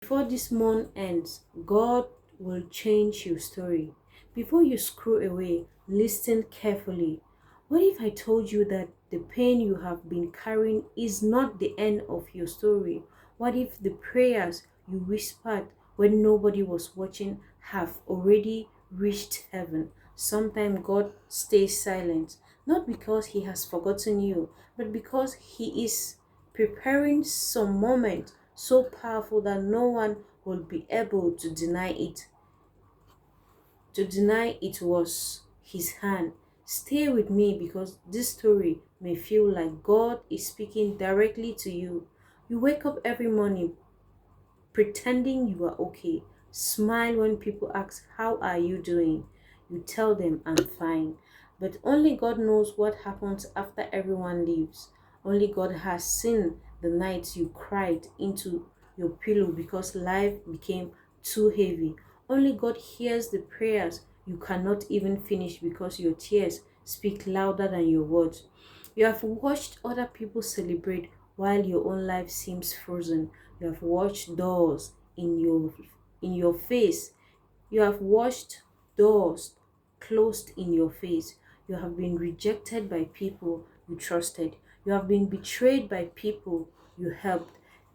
Before this month ends, God will change your story. Before you screw away, listen carefully. What if I told you that the pain you have been carrying is not the end of your story? What if the prayers you whispered when nobody was watching have already reached heaven? Sometimes God stays silent, not because He has forgotten you, but because He is preparing some moment so powerful that no one will be able to deny it was his hand. Stay with me because this story may feel like God is speaking directly to you. You wake up every morning pretending you are okay. Smile when people ask, "How are you doing?" You tell them, "I'm fine." But only God knows what happens after everyone leaves. Only God has seen the nights you cried into your pillow because life became too heavy. Only God hears the prayers you cannot even finish because your tears speak louder than your words. You have watched other people celebrate while your own life seems frozen. You have watched doors in your face. You have watched doors closed in your face. You have been rejected by people you trusted. You have been betrayed by people you helped.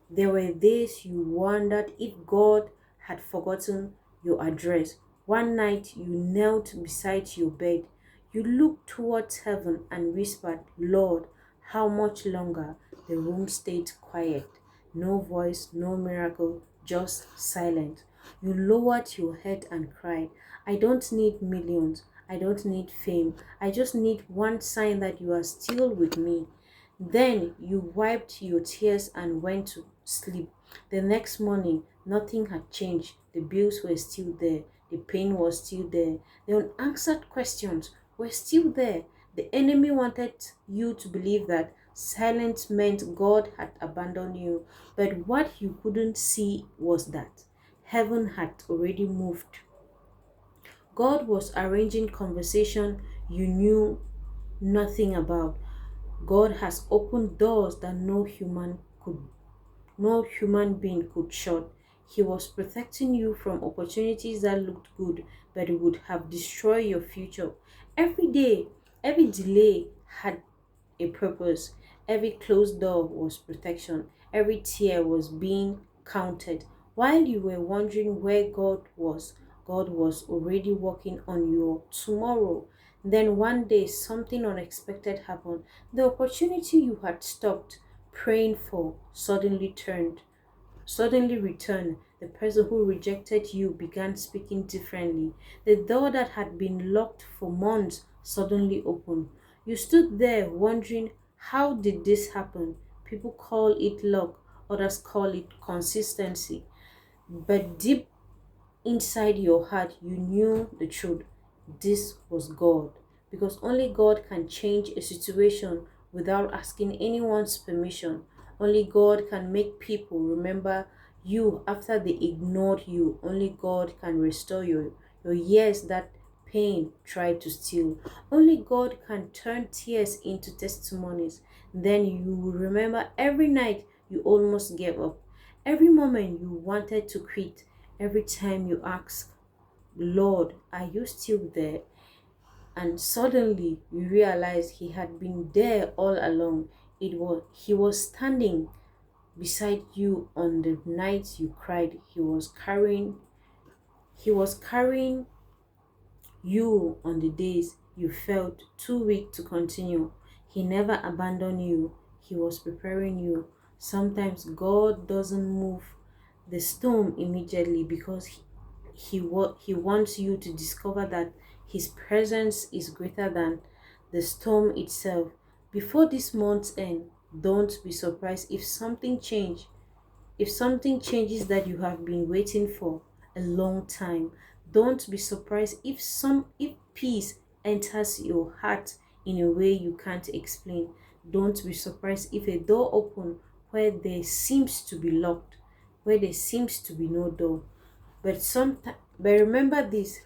There were days you wondered if God had forgotten your address. One night you knelt beside your bed. You looked towards heaven and whispered, "Lord, how much longer?" The room stayed quiet. No voice, no miracle, just silence. You lowered your head and cried, "I don't need millions. I don't need fame. I just need one sign that you are still with me." Then you wiped your tears and went to sleep. The next morning, nothing had changed. The bills were still there. The pain was still there. The unanswered questions were still there. The enemy wanted you to believe that silence meant God had abandoned you. But what you couldn't see was that heaven had already moved. God was arranging conversation you knew nothing about. God has opened doors that no human being could shut. He was protecting you from opportunities that looked good but would have destroyed your future. Every day, every delay had a purpose. Every closed door was protection. Every tear was being counted. While you were wondering where God was already working on your tomorrow. Then one day something unexpected happened. The opportunity you had stopped praying for suddenly returned. The person who rejected you began speaking differently. The door that had been locked for months suddenly opened. You stood there wondering, how did this happen? People call it luck, others call it consistency. But deep inside your heart, you knew the truth. This was God. Because only God can change a situation without asking anyone's permission. Only God can make people remember you after they ignored you. Only God can restore your years that pain tried to steal. Only God can turn tears into testimonies. Then you will remember every night you almost gave up, every moment you wanted to quit, every time you ask, "Lord, are you still there?" And suddenly you realize He had been there all along. He was standing beside you on the nights you cried. He was carrying you on the days you felt too weak to continue. He never abandoned you. He was preparing you. Sometimes God doesn't move the stone immediately because he wants you to discover that his presence is greater than the storm itself. Before this month's end, don't be surprised if something changes that you have been waiting for a long time. Don't be surprised if peace enters your heart in a way you can't explain. Don't be surprised if a door opens where there seems to be locked, where there seems to be no door. But remember this,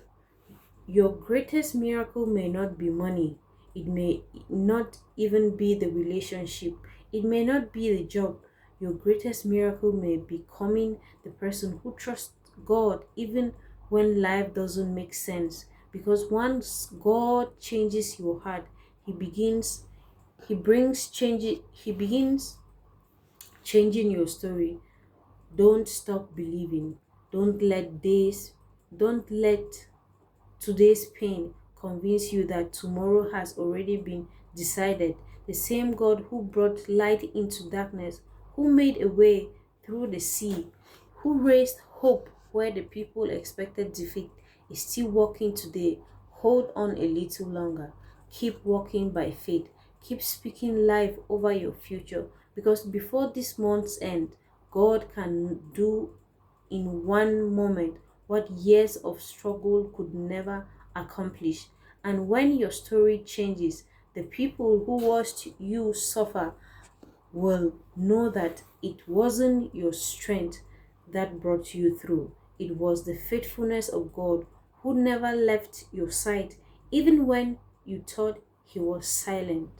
your greatest miracle may not be money. It may not even be the relationship. It may not be the job Your greatest miracle may be becoming the person who trusts God even when life doesn't make sense. Because once God changes your heart, he begins changing your story. Don't stop believing. Don't let days don't let today's pain convince you that tomorrow has already been decided. The same God who brought light into darkness, who made a way through the sea, who raised hope where the people expected defeat, is still working today. Hold on a little longer. Keep walking by faith. Keep speaking life over your future, because before this month's end, God can do in one moment what years of struggle could never accomplish. And when your story changes, the people who watched you suffer will know that it wasn't your strength that brought you through. It was the faithfulness of God who never left your side, even when you thought He was silent.